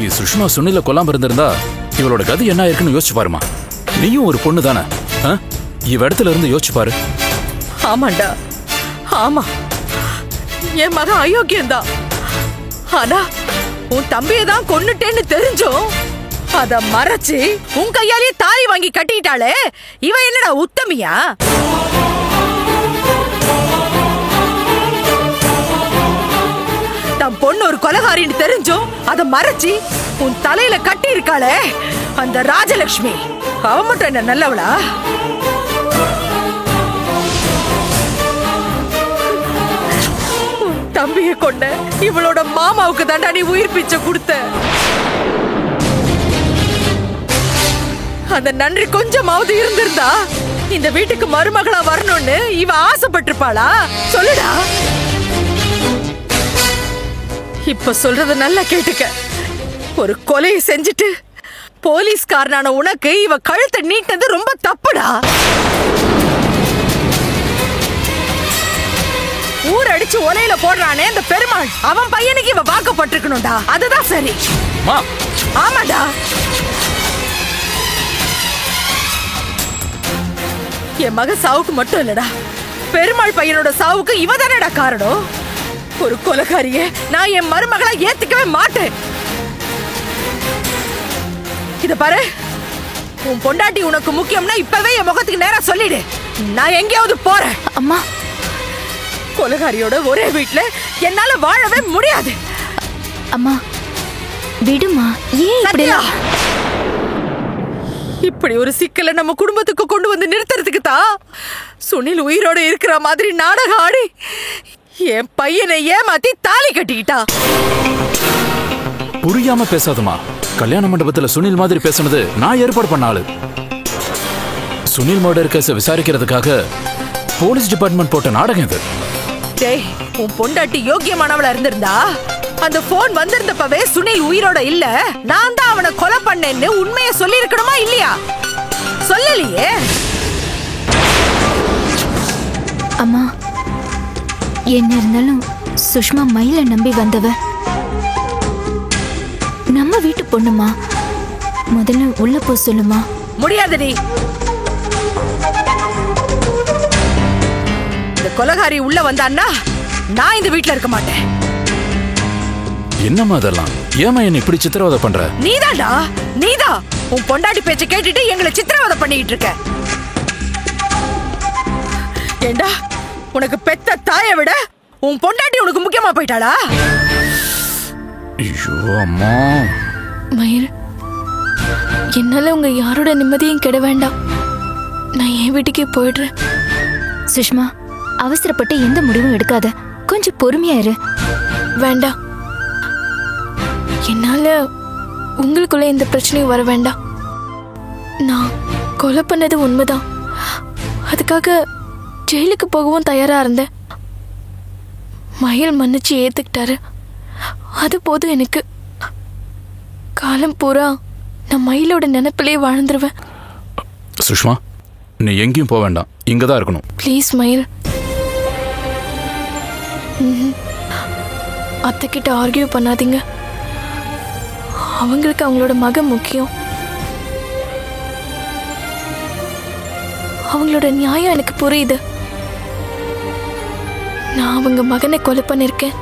அன்னைக்கு சுஷ்மா சுனில கொல்லாம இருந்திருந்தா இவளோட கதி என்ன இருக்குன்னு யோசிச்சு பாருமா. நீயும் ஒரு பொண்ணு தானே, இவ இடத்துல இருந்து யோசிச்சு பாரு. ஆமாண்டா, ஆமா, என் மகன் அயோக்கியம்தான். ஆனா உன் தம்பியை தான் கொன்னுட்டேன்னு தெரிஞ்சும் அத மறைச்சு உன் கையாலேயே தாலி வாங்கி கட்டிட்டாளே, இவ என்னடா உத்தமியா? தன் பொண்ணு ஒரு கொலைகாரின்னு தெரிஞ்சும் அத மறைச்சு உன் தலையில கட்டி இருக்காளே அந்த ராஜலட்சுமி, அவ மட்டும் என்ன நல்லவளா? தம்பியை கொண்ட இவளோட மாமாவுக்கு தாண்டா நீ உயிர் பிச்சை கொடுத்த. அந்த நன்றி கொஞ்சமாவது இருந்திருந்தா இந்த வீட்டுக்கு மருமகளா வரணும்னு இவ ஆசைப்பட்டிருப்பாளா? சொல்லுடா. இப்ப சொல்றத நல்லா கேட்டுக்க. ஒரு கொலையை செஞ்சுட்டு போலீஸ்காரனான உனக்கு இவ கழுத்தை நீட்டது ரொம்ப தப்புடா. ஊர் அடிச்சு ஒலையில போடுறானே அந்த பெருமாள், அவன் பையனுக்கு இவ வாக்கப்பட்டிருக்கணும்டா. அதுதான் சரி. ஆமாடா. என் மக சாவுக்கு மட்டும் இல்லடா, பெருமாள் பையனோட சாவுக்கு இவ தானடா காரணம். ஒரு கொலைகாரிய நான் என் மருமகளா ஏத்துக்கவே மாட்டேன். இத பாரு, உன் பொண்டாட்டி உனக்கு முக்கியம்னா இப்பவே என் முகத்துக்கு நேரா சொல்லிடு. நான் எங்கேயாவது போறேன். அம்மா, கொலைகாரியோட ஒரே வீட்டுல என்னால வாழவே முடியாது. அம்மா விடுமா, ஏன் இப்படி ஒரு சிக்கலை நம்ம குடும்பத்துக்கு கொண்டு வந்து நிறுத்துறதுக்கு தான் சுனில் உயிரோட இருக்கிற மாதிரி நாடகம் ஆடி என் பையனை ஏமாத்தி தாலி கட்டிக்கிட்டா. புரியாம பேசாதமா. கல்யாண மண்டபத்துல சுனில் மாதிரி பேசுனது நான் ஏற்பாடு பண்ண ஆளு. சுனில் மர்டர் கேஸ விசாரிக்கிறதுக்காக போலீஸ் டிபார்ட்மெண்ட் போட்ட நாடகம் இது. டேய், உன் பொண்டாட்டி யோக்கியமானவளா இருந்திருந்தா அந்த போன் வந்திருந்தப்பவே சுனில் உயிரோட இல்ல, நான் தான் அவனை கொலை பண்ணேன்னு உண்மையை சொல்லி இருக்கணுமா இல்லையா? சொல்லலையே. அம்மா, என்ன இருந்தாலும் சுஷ்மா மயில நம்பி வந்தவ நம்ம வீட்டு பொண்ணுமா. முதல்ல உள்ள போ சொல்லுமா. முடியாதுடி. இந்த கொலைகாரி உள்ள வந்தான்னா நான் இந்த வீட்டுல இருக்க மாட்டேன். என்னம்மா அதெல்லாம்? ஏமா என்ன இப்படி சித்திரவதை பண்ற? நீதான்டா, நீதான் உன் பொண்டாட்டி பேச்ச கேட்டுட்டு எங்களை சித்திரவதை பண்ணிட்டு இருக்க. ஏண்டா, உனக்கு பெத்த தாயை விட உன் பொண்டாட்டி உனக்கு முக்கியமா போயிட்டாளா? ஐயோ அம்மா. மயில், என்னால உங்க யாரோட நிம்மதியும் கெட வேண்டாம். நான் என் வீட்டுக்கே போயிடுறேன். சுஷ்மா, அவசரப்பட்டு எந்த முடிவும் எடுக்காத. கொஞ்சம் பொறுமையா இரு. வேண்டாம், என்னால உங்களுக்குள்ள எந்த பிரச்சனையும் வர வேண்டாம். நான் கொலை பண்ணது உண்மைதான். அதுக்காக ஜெயிலுக்கு போகவும் தயாரா இருந்தேன். மயில் மன்னிச்சு ஏத்துக்கிட்டாரு. அது போதும் எனக்கு. காலம் பூரா நான் மயிலோட நினைப்பிலே வாழ்ந்துருவேன். சுஷ்மா, நீ எங்கேயும் போக வேண்டாம், இங்கதான் இருக்கணும். ப்ளீஸ் மயில். அத்தை கிட்ட ஆர்கியூ பண்ணாதீங்க. அவங்களுக்கு அவங்களோட மகன் முக்கியம். அவங்களோட நியாயம் எனக்கு புரியுது. நான் அவங்க மகனை கொலை பண்ணிருக்கேன்.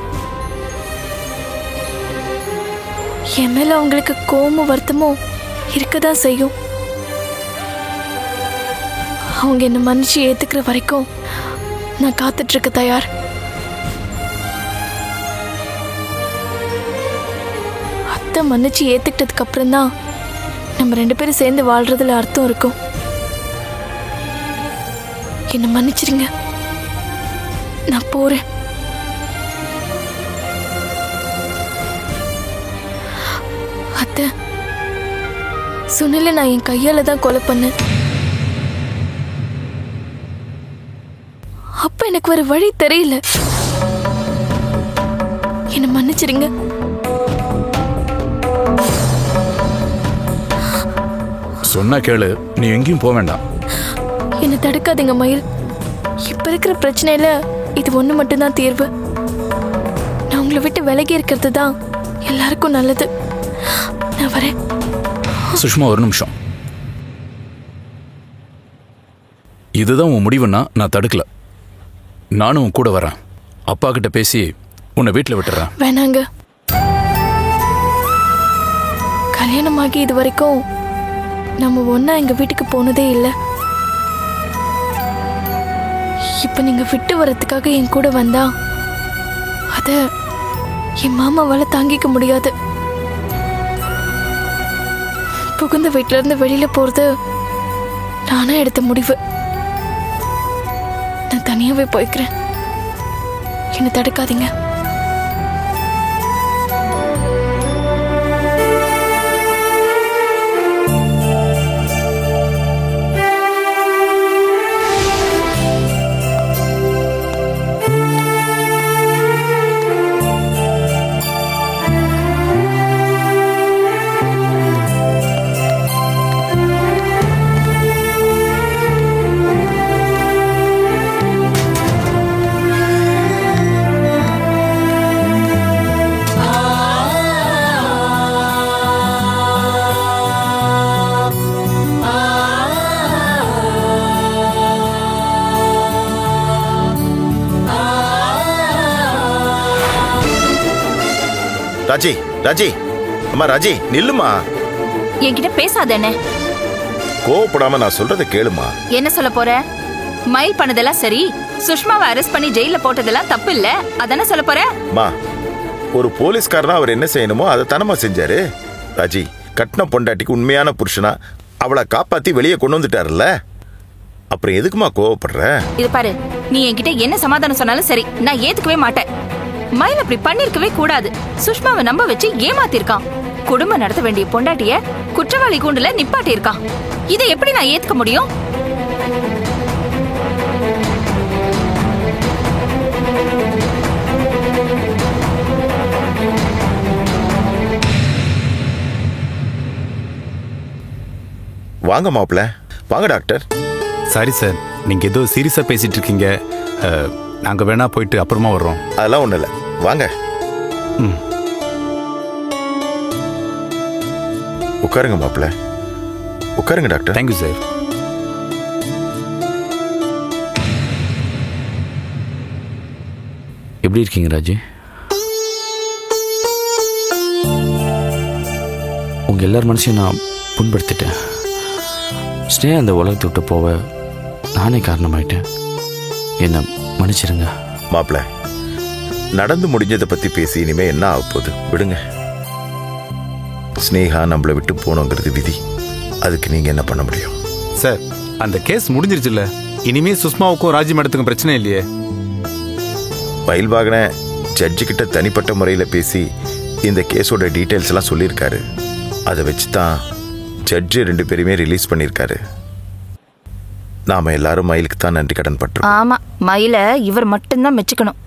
என் மேல அவங்களுக்கு கோபமும் வருத்தமும் இருக்கதான் செய்யும். அவங்க என்ன மன்னிச்சு ஏத்துக்கிற வரைக்கும் நான் காத்துட்டு இருக்க தயார். அத்தை மன்னிச்சு ஏத்துக்கிட்டதுக்கு அப்புறம் தான் நம்ம 2 பேரும் சேர்ந்து வாழ்றதுல அர்த்தம் இருக்கும். என்ன மன்னிச்சிருங்க, நான் போறேன். அத்தை, சுனில நான் என் கையால தான் கொலை பண்ணேன். அப்ப எனக்கு வேற வழி தெரியல. என்ன மன்னிச்சிருங்க. சொன்னா கேளு, நீ எங்கேயும் போக வேண்டாம். என்ன தடுக்காதீங்க மயில். இப்ப இருக்கிற பிரச்சனையில இது ஒண்ணு மட்டும்தான் தீர்வு. நான் உங்களை விட்டு விலகி இருக்கிறது தான் எல்லாருக்கும் நல்லது. வரேன். சுஷ்மா ஒரு நிமிஷம். இதுதான் உன் முடிவுன்னா நான் தடுக்கல. நானும் உன் கூட வரேன். அப்பா கிட்ட பேசி உன்னை வீட்டில் விட்டுறேன். வேணாங்க. கல்யாணமாகி இது வரைக்கும் நம்ம ஒன்னா எங்க வீட்டுக்கு போனதே இல்லை. இப்ப நீங்க விட்டு வர்றதுக்காக என் கூட வந்தா அத என் மாமாவால தாங்கிக்க முடியாது. புகுந்த வீட்டுல இருந்து வெளியில போறது நானே எடுத்த முடிவு. நான் தனியாவே போய்க்கிறேன். என்னை தடுக்காதீங்க. ராஜி, ராஜி, அம்மா ராஜி, நில்லுமா. என்கிட்ட பேசாதே. கோவப்படாம நான் சொல்றதை கேளுமா. என்ன சொல்ல போற? மயில் பண்ணதெல்லாம் சரி, சுஷ்மாவை அரெஸ்ட் பண்ணி ஜெயில போட்டதெல்லாம் தப்பு இல்ல, அதானே சொல்ல போற? மா, ஒரு போலீஸ்காரனா அவர் என்ன செய்யணுமோ அதை தானமா செஞ்சாரு. ராஜி, கட்டின பொண்டாட்டிக்கு உண்மையான புருஷனா அவளை காப்பாத்தி வெளியே கொண்டு வந்துட்டாருல்ல, அப்புறம் எதுக்குமா கோவப்படுற? இது பாரு, நீ என்கிட்ட என்ன சமாதானம் சொன்னாலும் சரி, நான் ஏத்துக்கவே மாட்டேன். மயில் அப்படி பண்ணிருக்கவே கூடாது. சுஷ்மாவை நம்ப வச்சு ஏமாத்திருக்கான். குடும்பம் நடத்த வேண்டிய பொண்டாட்டிய குற்றவாளி கூண்டுல நிப்பாட்டி இருக்கான். இதை எப்படி நான் ஏத்துக்க முடியும்? வாங்க மாப்பிள்ள, வாங்க டாக்டர். சாரி சார், நீங்க ஏதோ சீரியஸா பேசிட்டு இருக்கீங்க. நாங்க வேணா போயிட்டு அப்புறமா வர்றோம். அதெல்லாம் ஒண்ணு இல்ல, வாங்க. உட்காருங்க மாப்பிள்ள, உட்காருங்க டாக்டர். Thank you sir. எப்படி இருக்கீங்க ராஜி? உங்க எல்லார் மனசையும் நான் புண்படுத்திட்டேன். ஸ்னேகா அந்த உலகத்தை விட்டு போக நானே காரணமாயிட்டேன். என்ன மன்னிச்சிருங்க. மாப்பிள்ள, நடந்து முடிஞ்சதை பத்தி பேசி இனிமே என்ன ஆக போகுது, விடுங்க. ஸ்னேகா நம்மளை விட்டு போனோங்கிறது விதி. அதுக்கு நீங்க என்ன பண்ண முடியும்? சார், அந்த கேஸ் முடிஞ்சிருச்சுல்ல, இனிமே சுஷ்மாவுக்கும் ராஜி மேடத்துக்கும் பிரச்சனை இல்லையே. மயில்வாகன ஜட்ஜு கிட்ட தனிப்பட்ட முறையில் பேசி இந்த கேஸோட டீட்டெயில்ஸ் எல்லாம் சொல்லியிருக்காரு. அதை வச்சு தான் ஜட்ஜு 2 பேருமே ரிலீஸ் பண்ணியிருக்காரு. நாம எல்லாரும் மயிலுக்கு தான் நன்றி கடன் பட்டோம். ஆமா, மயில இவர் மட்டும்தான் மெச்சுக்கணும்.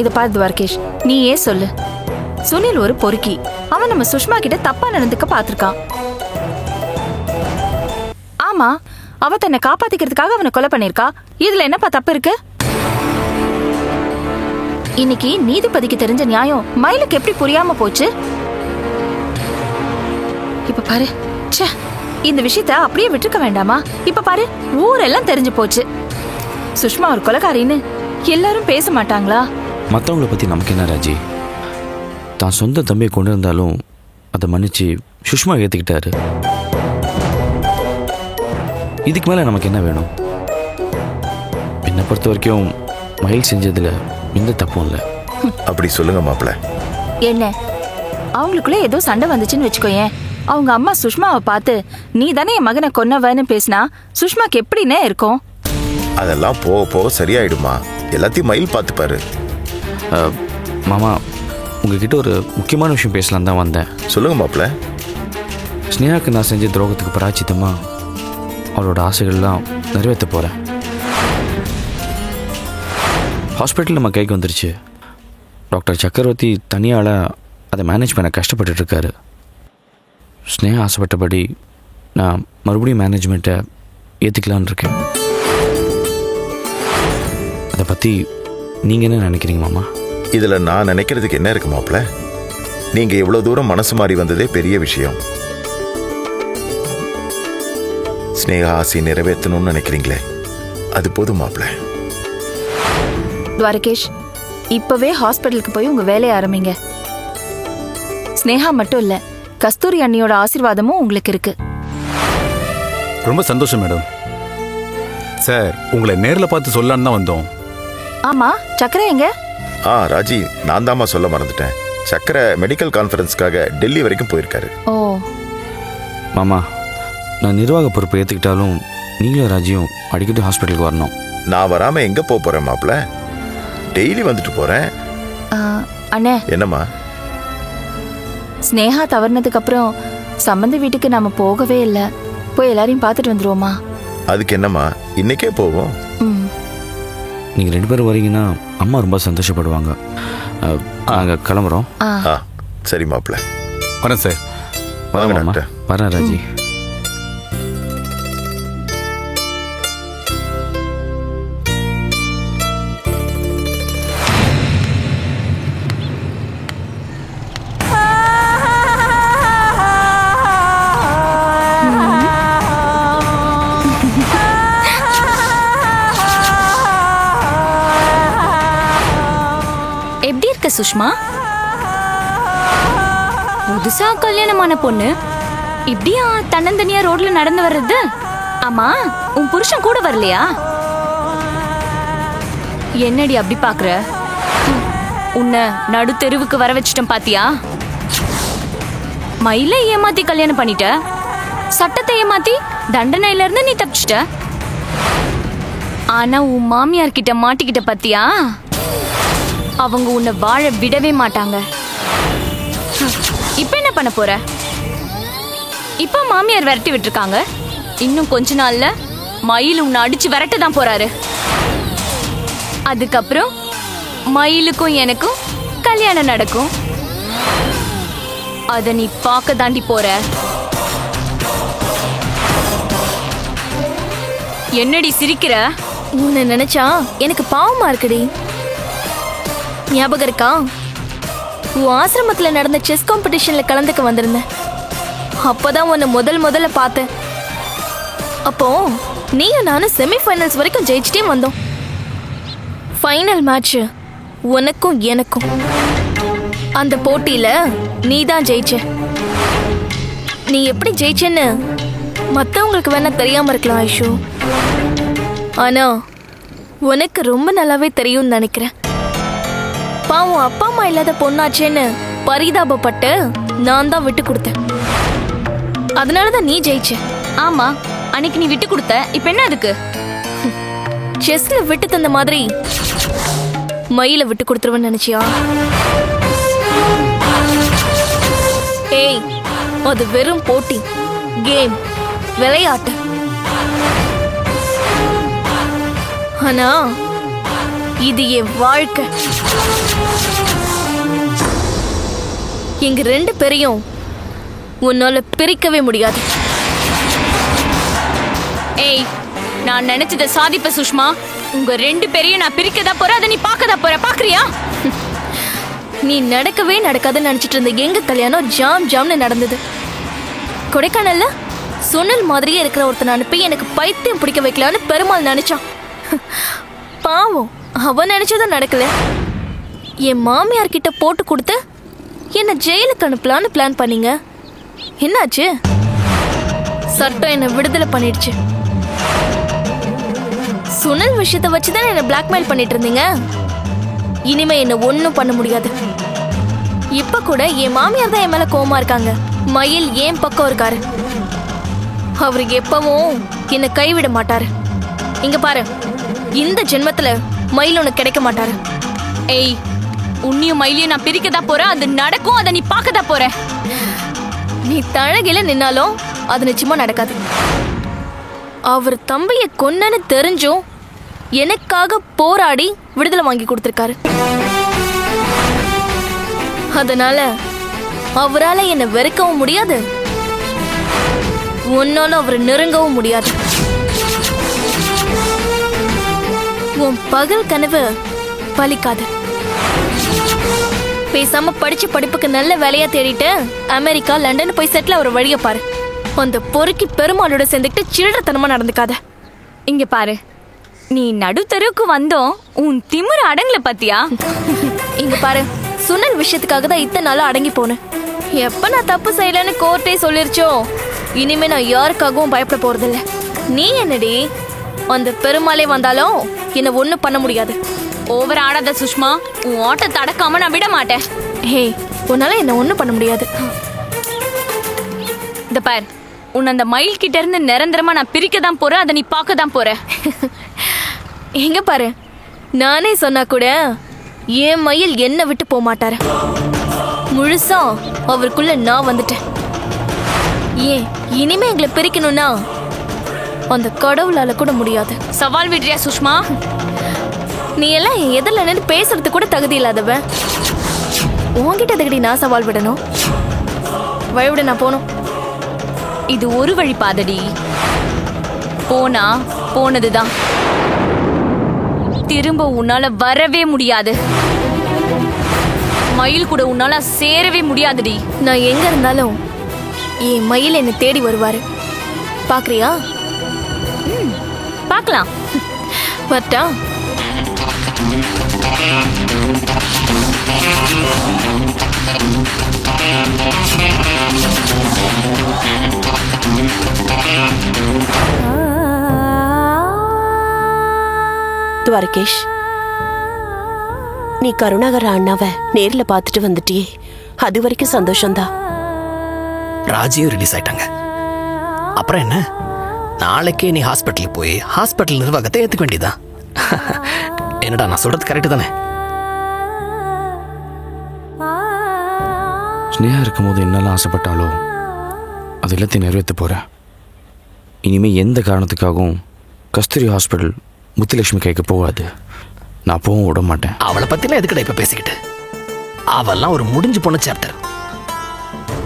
இத பாரு துவாரகேஷ், நீயே சொல்லு. சுனில் ஒரு பொறுக்கி. அவன் நம்ம சுஷ்மா கிட்ட தப்பா நடந்துக்க பாத்திருக்கான். ஆமா, அவ தன்னை காப்பாத்திக்கிறதுக்காக அவனை கொலை பண்ணிருக்கா. இதுல என்னப்பா தப்பு இருக்கு? இன்னைக்கு நீதிபதிக்கு தெரிஞ்ச நியாயம் மயிலுக்கு எப்படி புரியாம போச்சு? இப்ப பாரு, இந்த விஷயத்த அப்படியே விட்டுருக்க வேண்டாமா? இப்ப பாரு, ஊரெல்லாம் தெரிஞ்சு போச்சு. சுஷ்மா ஒரு கொலைகாரின்னு எல்லாரும் பேச மாட்டாங்களா? மற்றவங்கள பற்றி நமக்கு என்ன ராஜி? தான் சொந்த தம்பியை கொண்டு இருந்தாலும் அதை மன்னிச்சு சுஷ்மா ஏற்றுக்கிட்டாரு. இதுக்கு மேலே நமக்கு என்ன வேணும்? என்னை பொறுத்த வரைக்கும் மயில் செஞ்சதில் எந்த தப்பும் இல்லை. அப்படி சொல்லுங்க மாப்பிள்ள. என்ன, அவங்களுக்குள்ள ஏதோ சண்டை வந்துச்சுன்னு வச்சுக்கோயேன். அவங்க அம்மா சுஷ்மாவை பார்த்து நீ தானே என் மகனை கொன்னவன்னு பேசினா சுஷ்மாக்கு எப்படின்னே இருக்கும்? அதெல்லாம் போக போக சரியாயிடுமா. எல்லாத்தையும் மயில் பார்த்துப்பாரு. மாமா, உங்ககிட்ட ஒரு முக்கியமான விஷயம் பேசலாம் தான் வந்தேன். சொல்லுங்க மாப்பிள்ள. ஸ்னேகாக்கு நான் செஞ்ச துரோகத்துக்கு பராச்சித்தமா அவளோட ஆசைகள்லாம் நிறைவேற்ற போகிறேன். ஹாஸ்பிட்டல் நம்ம கைக்கு வந்துருச்சு. டாக்டர் சக்கரவர்த்தி தனியால் அதை மேனேஜ் பண்ண கஷ்டப்பட்டுருக்காரு. ஸ்னேகா ஆசைப்பட்டபடி நான் மறுபடியும் மேனேஜ்மெண்ட்டை ஏற்றுக்கலான்னு இருக்கேன். அதை பற்றி நீங்கள் என்ன நினைக்கிறீங்க மாமா? இதுல நான் நினைக்கிறதுக்கு என்ன இருக்கு மாப்ள? நீங்க இவ்வளவு தூரம் மனசு மாறி வந்ததே பெரிய விஷயம். ஸ்னேகா ஆசை நிறைவேற்றணும்னு நினைக்கிறீங்களே, அது போதும் மாப்ள. துவாரகேஷ், இப்பவே ஹாஸ்பிட்டலுக்கு போய் உங்க வேலையை ஆரம்பிங்க. ஸ்னேகா மட்டும் இல்ல, கஸ்தூரி அண்ணியோட ஆசீர்வாதமும் உங்களுக்கு இருக்கு. ரொம்ப சந்தோஷம் மேடம். சார், உங்களை நேரில் பார்த்து சொல்லலான்னு தான் வந்தோம். ஆமா, சக்கரை எங்க? ராஜி, நான் தாமா சொல்ல மறந்துட்டேன். சக்கரை மெடிக்கல் கான்ஃபரன்ஸ்க்காக டெல்லி வரைக்கும் போயிருக்காரு. ஓ மாமா, நான் நிர்வாக பொறுப்பு ஏற்றுக்கிட்டாலும் நீங்களும் ராஜியும் அடிக்கடி ஹாஸ்பிட்டலுக்கு வரணும். நான் வராம எங்க போறேன் மாப்ள? டெய்லி வந்துட்டு போறேன். அண்ணே, என்னம்மா? ஸ்னேகா தவறினதுக்கு அப்புறம் சம்பந்தி வீட்டுக்கு நாம போகவே இல்லை. போய் எல்லாரையும் பார்த்துட்டு வந்துருவோமா? அதுக்கு என்னம்மா, இன்னைக்கே போவோம். நீங்கள் 2 பேரும் வரீங்கன்னா அம்மா ரொம்ப சந்தோஷப்படுவாங்க. நாங்கள் கிளம்புறோம். சரி மாப்ள. வரேன் சார். வாங்க அம்மா. டாக்டர். வரேன் ராஜி. எப்படி இருக்க சுஷ்மா? புதுசா கல்யாணமான பொண்ணு இப்படியா தன்னந்தனியா ரோட்ல நடந்து வர்றது? ஆமா, உன் புருஷன் கூட வரலையா? என்னடி அப்படி பாக்குற? உன்னை நடு தெருவுக்கு வர வச்சிட்டேன் பாத்தியா? மயில ஏமாத்தி கல்யாணம் பண்ணிட்ட, சட்டத்தை ஏமாத்தி தண்டனையில இருந்து நீ தப்பிச்சிட்ட. ஆனா உன் மாமியார் கிட்ட மாட்டிக்கிட்ட பாத்தியா? அவங்க உன்னை வாழ விடவே மாட்டாங்க. இப்ப என்ன பண்ண போற? இப்ப மாமியார் விரட்டி விட்டுருக்காங்க. இன்னும் கொஞ்ச நாள்ல மயில் உன்னை அடிச்சு விரட்ட தான் போறாரு. அதுக்கப்புறம் மயிலுக்கும் எனக்கும் கல்யாணம் நடக்கும். அத நீ பார்க்க தாண்டி போற. என்னடி சிரிக்கிற? உன்னை நினைச்சா எனக்கு பாவமா இருக்குடி. ஞாபகம் இருக்கா? உன் ஆசிரமத்துல நடந்த செஸ் காம்படிஷன்ல கலந்துக்க வந்திருந்தேன். அப்பதான் உன்னை முதல்ல பார்த்தேன். அப்போ நீயும் நானும் செமிஃபைனல்ஸ் வரைக்கும் ஜெயிச்சிட்டே வந்தோம். ஃபைனல் மேட்ச் உனக்கும் எனக்கும். அந்த போட்டியில நீ தான் ஜெயிச்ச. நீ எப்படி ஜெயிச்சேன்னு மற்றவங்களுக்கு வேணா தெரியாம இருக்கலாம் ஐஷு. ஆனா உனக்கு ரொம்ப நல்லாவே தெரியும்னு நினைக்கிறேன். பாவம் அப்பா அம்மா இல்லாத பொண்ணாச்சேன்னு பரிதாபப்பட்டு நான் தான் விட்டு கொடுத்தேன். அதனாலதான் நீ ஜெயிச்ச. ஆமா, அன்னைக்கு நீ விட்டு கொடுத்த. இப்ப என்ன அதுக்கு? செஸ்ல விட்டு தந்த மாதிரி மயில விட்டு கொடுத்துருவேன்னு நினைச்சியா? ஏய், அது வெறும் போட்டி, கேம், விளையாட்டு. ஆனா இது என் வாழ்க்கை. எங்க 2 பேரையும் உன்னால பிரிக்கவே முடியாது. ஏய், நான் நினைச்சத சாதிப்ப சுஷ்மா. உங்க 2 பேரையும் நான் பிரிக்கதா போறேன். அதை நீ பார்க்கதா போற. பாக்குறியா? நீ நடக்கவே நடக்காதுன்னு நினைச்சிட்டு இருந்த எங்க கல்யாணம் ஜாம்னு நடந்தது. கொடைக்கானல்ல சுனில் மாதிரியே இருக்கிற ஒருத்தனை அனுப்பி எனக்கு பைத்தியம் பிடிக்க வைக்கலான்னு பெருமாள் நினைச்சான். பாவம், அவன் நினைச்சதும் நடக்கல. என் மாமியார் கிட்ட போட்டு கொடுத்து என்ன ஜெயிலுக்கு அனுப்பலான்னு பிளான் பண்ணீங்க. என்னாச்சு? சட்டம் என்ன விடுதலை பண்ணிடுச்சு. சுனில் விஷயத்தை வச்சுதான் என்ன பிளாக்மெயில் பண்ணிட்டு இருந்தீங்க. இனிமே என்ன ஒன்னும் பண்ண முடியாது. இப்ப கூட என் மாமியார் தான் என் மேல கோவமா இருக்காங்க. மயில் ஏன் பக்கம் இருக்காரு. அவரு எப்பவும் என்ன கைவிட மாட்டாரு. இங்க பாரு, இந்த ஜென்மத்துல மயில் உனக்கு கிடைக்க மாட்டாரு. ஏய், உன்னையும் மயிலையும் நான் பிரிக்கதா போறேன். அது நடக்கும். அதை நீ பார்க்கதா போற. நீ தழகில நின்னாலும் அது நிச்சயமா நடக்காது. அவர் தம்பிய கொன்னன்னு தெரிஞ்சும் எனக்காக போராடி விடுதலை வாங்கி கொடுத்திருக்காரு. அதனால அவரால என்ன வெறுக்கவும் முடியாது, உன்னால அவரை நெருங்கவும் முடியாது. உன் பகல் கனவு பலிக்காது. பேசாம படிச்ச படிப்புக்கு நல்ல வேலையா தேடிட்டு அமெரிக்கா லண்டன் போய் செட்டில் ஒரு வழிய பாரு. அந்த பொறுக்கி பெருமாளோட சேர்ந்துக்கிட்டு சில்லறத்தனமா நடந்துக்காத. இங்க பாரு, நீ நடுத்தருவுக்கு வந்தோம் உன் திமிரு அடங்கல பாத்தியா? இங்க பாரு, சுனல் விஷயத்துக்காக தான் இத்தனை நாளா அடங்கி போனேன். எப்ப நான் தப்பு செய்யலன்னு கோர்ட்டே சொல்லிருச்சோ, இனிமே நான் யாருக்காகவும் பயப்பட போறதில்ல. நீ என்னடி அந்த பெருமாளே வந்தாலும் என்ன ஒண்ணும் பண்ண முடியாது. ஓவர் ஆடாத சுஷ்மா, உன் ஓட்டத்தை அடக்காம நான் விட மாட்டேன். ஹே, உன்னால என்ன ஒண்ணும் பண்ண முடியாது. இந்த பார், உன் அந்த மயில் கிட்ட இருந்து நிரந்தரமா நான் பிரிக்க தான் போறேன். அதை நீ பார்க்க தான் போற. எங்க பாரு, நானே சொன்னா கூட என் மயில் என்ன விட்டு போக மாட்டாரு. முழுசா அவருக்குள்ள நான் வந்துட்டேன். ஏன் இனிமே எங்களை பிரிக்கணும்னா அந்த கடவுளால கூட முடியாது. சவால் விடுறியா சுஷ்மா? நீ எல்லாம் என் எதிரில் நின்று பேசுறது கூட தகுதி இல்லாதவன். உன்கிட்ட தகுதி நான் சவால் விடணும். வழிவிட நான் போகணும். இது ஒரு வழி பாதடி. போனா போனதுதான். திரும்ப உன்னால வரவே முடியாது. மயில் கூட உன்னால சேரவே முடியாதுடி. நான் எங்க இருந்தாலும் என் மயில் என்னை தேடி வருவாரு. பாக்குறியா? பார்க்கலாம். வரட்டா? துவாரகேஷ், நீ கருணாகர அண்ணாவை நேர்ல பார்த்துட்டு வந்துட்டியே, அது வரைக்கும் சந்தோஷம்தான். ராஜியும் ரிலீஸ் ஆயிட்டாங்க. அப்புறம் என்ன, நாளைக்கே நீ ஹாஸ்பிட்டலுக்கு போய் ஹாஸ்பிட்டல் நிர்வாகத்தை ஏத்துக்க வேண்டியதான். என்னடா நான் சொல்றது கரெக்டு தானே? ஸ்னேகா இருக்கும்போது என்னெல்லாம் ஆசைப்பட்டாலோ அது எல்லாத்தையும் நிறைவேற்ற போகிறேன். இனிமேல் எந்த காரணத்துக்காகவும் கஸ்தூரி ஹாஸ்பிட்டல் முத்துலட்சுமி கைக்கு போகாது. நான் போகவும் விட மாட்டேன். அவளை பற்றிலாம் எதுக்கடா இப்போ பேசிக்கிட்டு? அவெல்லாம் ஒரு முடிஞ்சு போன சாப்டர்.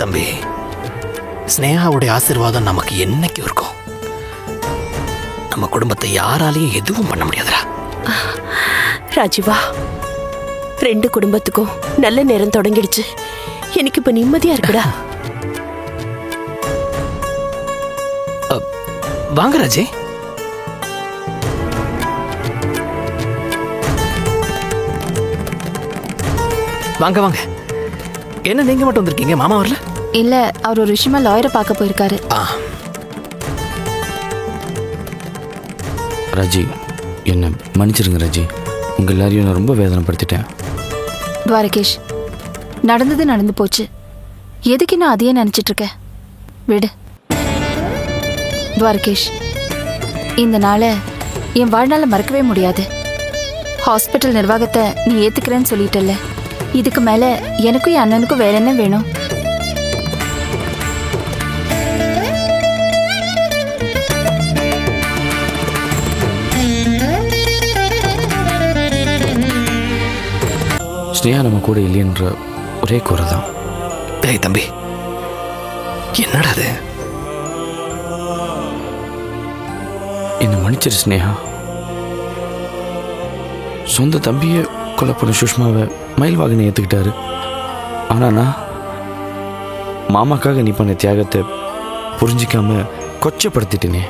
தம்பி, ஸ்னேகாவுடைய ஆசீர்வாதம் நமக்கு என்னைக்கு இருக்கும். நம்ம குடும்பத்தை யாராலையும் எதுவும் பண்ண முடியாதுடா. ராஜீவா, 2 குடும்பத்துக்கும் நல்ல நேரம் தொடங்கிடுச்சு. எனக்கு இப்ப நிம்மதியா இருக்குடா. வாங்க ராஜே. வாங்க வாங்க. என்ன நீங்க மட்டும் வந்திருக்கீங்க, மாமா வரல? இல்ல, அவர் ஒரு விஷயமா லாயரை பார்க்க போயிருக்காரு. ராஜி, என்ன மன்னிச்சிருங்க ராஜி. உங்கள் எல்லாரையும் நான் ரொம்ப வேதனைப்படுத்திட்டேன். துவாரகேஷ், நடந்தது நடந்து போச்சு. எதுக்கு நான் அதையே நினைச்சிட்டு இருக்கேன்? விடு துவாரகேஷ், இந்த நாளை என் வாழ்நாள மறக்கவே முடியாது. ஹாஸ்பிட்டல் நிர்வாகத்தை நீ ஏத்துக்கிறேன்னு சொல்லிட்டல்ல, இதுக்கு மேல எனக்கும் என் அண்ணனுக்கும் வேற என்ன வேணும்? ஸ்னேகா நம்ம கூட இல்லைன்ற ஒரே குறை தான். டேய் தம்பி, என்னடா அது? என்னை மன்னிச்சிரு ஸ்னேகா. சொந்த தம்பியை கொலை பண்ண சுஷ்மாவை மயில்வாகனை ஏற்றுக்கிட்டாரு. ஆனால் நான் மாமாக்காக நீ பண்ண தியாகத்தை புரிஞ்சிக்காம கொச்சப்படுத்திட்டேனே.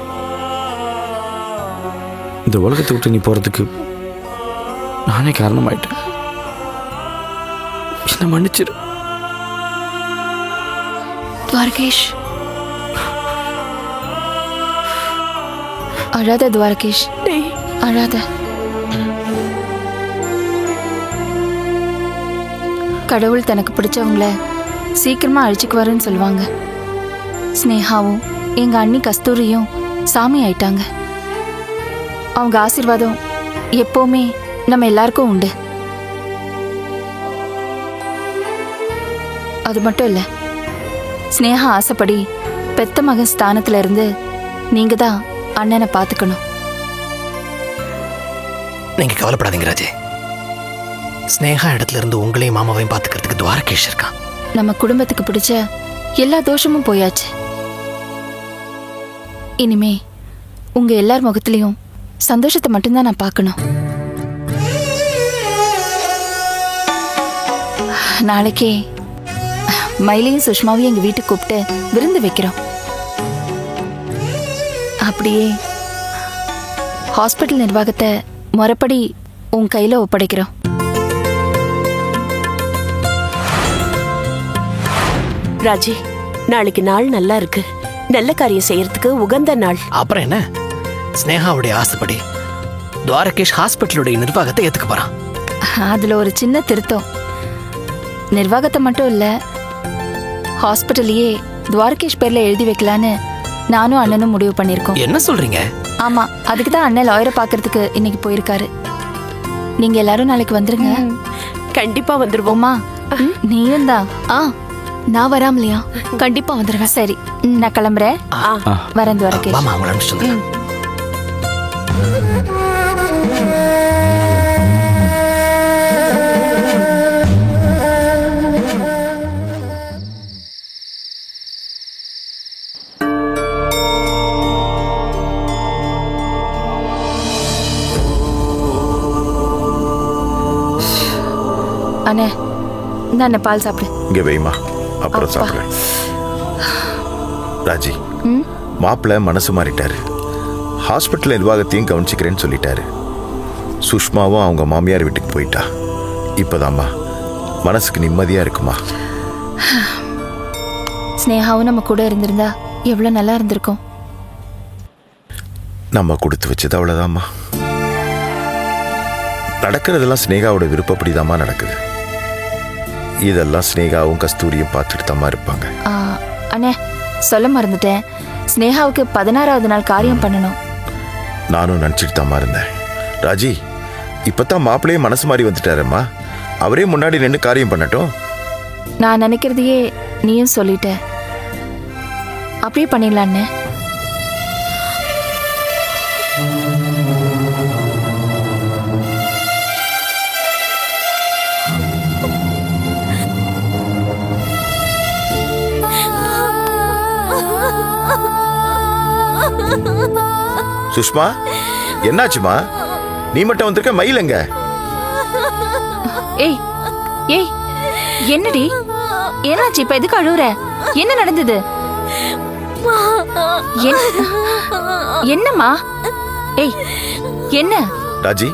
இந்த உலகத்தை விட்டு நீ போகிறதுக்கு நானே காரணமாயிட்டேன். என்ன மன்னிச்சிரு துவாரகேஷ். அழாத துவாரகேஷ், அழாத. கடவுள் தனக்கு பிடிச்சவங்கள சீக்கிரமா அழிச்சுக்குவாருன்னு சொல்லுவாங்க. ஸ்னேகாவும் எங்க அண்ணி கஸ்தூரியும் சாமி ஆயிட்டாங்க. அவங்க ஆசீர்வாதம் எப்பவுமே நம்ம எல்லாருக்கும் உண்டு. அது மட்டும் இல்ல, ஸ்னேகா ஆசைப்படி பெத்த மகன் ஸ்தானத்துல இருந்து நீங்க தான் அண்ணனை பாத்துக்கணும். நீங்க கவலைப்படாதீங்க ராஜே. ஸ்னேகா இடத்துல இருந்து உங்களையும் மாமாவையும் பாத்துக்கிறதுக்கு துவாரகேஷ் இருக்கான். நம்ம குடும்பத்துக்கு பிடிச்ச எல்லா தோஷமும் போயாச்சு. இனிமே உங்க எல்லார் முகத்திலையும் சந்தோஷத்தை மட்டும்தான் நான் பார்க்கணும். நாளைக்கு மயிலையும் சுஷ்மாவையும் எங்க வீட்டுக்கு கூப்பிட்டு விருந்து வைக்கிறோம். அப்படியே ஹாஸ்பிட்டல் நிர்வாகத்தை முறைப்படி உன் கையில ஒப்படைக்கிறோம். ராஜி, நாளைக்கு நாள் நல்லா இருக்கு. நல்ல காரியம் செய்யறதுக்கு உகந்த நாள். அப்புறம் என்ன, ஸ்னேகாவுடைய ஆசைப்படி துவாரகேஷ் ஹாஸ்பிட்டலுடைய நிர்வாகத்தை ஏத்துக்க போறான். அதுல ஒரு சின்ன திருத்தம். நிர்வாகத்தை மட்டும் இல்ல, ஹாஸ்பிட்டலையே துவாரகேஷ் பேர்ல எழுதி வைக்கலான்னு நானும் அண்ணனும் முடிவு பண்ணிருக்கோம். என்ன சொல்றீங்க? ஆமா, அதுக்கு தான் அண்ணன் லாயரை பாக்குறதுக்கு இன்னைக்கு போயிருக்காரு. நீங்க எல்லாரும் நாளைக்கு வந்துருங்க. கண்டிப்பா வந்துருவோமா? நீயும் தான். நான் வராமலையா? கண்டிப்பா வந்துருவேன். சரி, நான் கிளம்புறேன். வரேன் துவாரகேஷ். வாமா, அவங்கள அனுப்பிச்சிட்டு வந்துடுறேன். அண்ணே, நான் பால் சாப்பிடு. இங்க வைமா, அப்புறம் சாப்பிடுறேன். ராஜி, மாப்பிள்ள மனசு மாறிட்டாரு. ஹாஸ்பிட்டல் நிர்வாகத்தையும் கவனிச்சுக்கிறேன்னு சொல்லிட்டாரு. சுஷ்மாவும் அவங்க மாமியார் வீட்டுக்கு போயிட்டா. இப்பதாம்மா மனசுக்கு நிம்மதியா இருக்குமா. ஸ்னேகாவும் நம்ம கூட இருந்திருந்தா எவ்வளவு நல்லா இருந்திருக்கும். நம்ம கொடுத்து வச்சது அவ்வளவுதாம்மா. நடக்கிறதெல்லாம் ஸ்னேகாவோட விருப்பப்படிதாம்மா நடக்குது. இதெல்லாம் ஸ்னேகாவும் கஸ்தூரியும் பார்த்துட்டு தாம்மா இருப்பாங்க. அண்ணே, சொல்ல மறந்துட்டேன். ஸ்னேகாவுக்கு 16வது நாள் காரியம் பண்ணணும். நானும் நினச்சிட்டு தாம்மா இருந்தேன். ராஜி, இப்பதான் மாப்பிள்ளையே மனசு மாறி வந்துட்டாரம்மா. அவரே முன்னாடி நின்று காரியம் பண்ணட்டும். நான் நினைக்கிறதையே நீயும் சொல்லிட்ட. அப்படியே பண்ணிடலான்னு. சுஷ்மா, என்னாச்சுமா? நீ மட்டும் வந்திருக்க, மயிலங்க? ஏய் ஏய், என்னடி என்னாச்சு? இப்ப எதுக்கு அழுவுற? என்ன நடந்தது? என்னம்மா? ஏய், என்ன? ராஜி,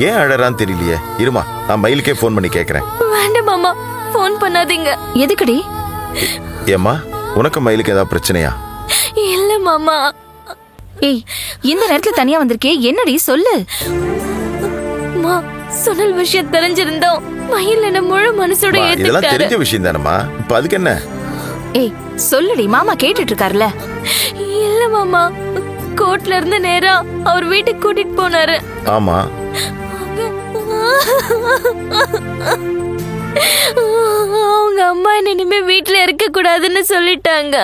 ஏன் அழறான்னு தெரியலையே. இருமா, நான் மயிலுக்கே போன் பண்ணி கேட்கறேன். வேண்டாம் மாமா, போன் பண்ணாதீங்க. எதுக்குடி? ஏம்மா, உனக்கு மயிலுக்கு ஏதாவது பிரச்சனையா? இல்ல மாமா. ஏய், இந்த நேரத்துல தனியா வந்திருக்கே, என்னடி சொல்லு. மா, சுனல் விஷயம் தெரிஞ்சிருந்தோம் மயில் என்ன முழு மனசோட இதெல்லாம் ஏத்துக்கிட்டாரு. தெரிஞ்ச விஷயம் தானம்மா. இப்ப அதுக்கு என்ன? ஏய், சொல்லுடி, மாமா கேட்டுட்டு இருக்காருல. இல்ல மாமா, கோர்ட்ல இருந்து நேரா அவர் வீட்டுக்கு கூட்டிட்டு போனாரு. ஆமா, அவங்க அம்மா என்ன இனிமே வீட்டுல இருக்க கூடாதுன்னு சொல்லிட்டாங்க.